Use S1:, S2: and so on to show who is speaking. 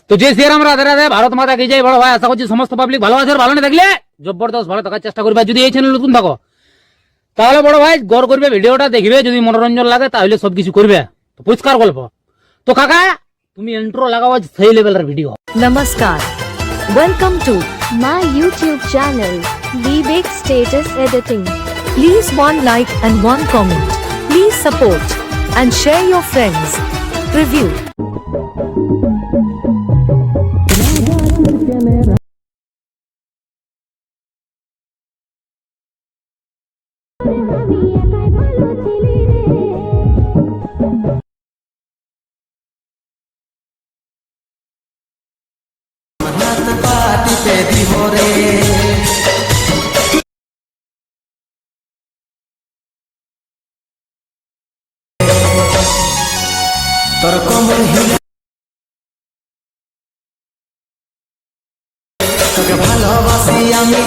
S1: তো যে শ্রীরাম রাধে রাধে, ভারত মাতা কি জয়। বড় ভাই আশা করছি সমস্ত পাবলিক ভালো আছে, আর ভালো না থাকলে জবরদস্ত ভালো থাকার চেষ্টা করবে। যদি এই চ্যানেল নতুন থাকো তাহলে বড় ভাই গড় করবে, ভিডিওটা দেখবে, যদি মনোরঞ্জন লাগে তাহলে সবকিছু করবে। তো পরিষ্কার গল্প। তো কাকা তুমি ইন্ট্রো লাগাও, সেই লেভেলের video.
S2: Namaskar. Welcome to
S3: my YouTube channel, Vivek Status Editing.
S2: please one like and one comment. Please support and share your friends. Review.
S4: তোকে ভালোবাসি আমি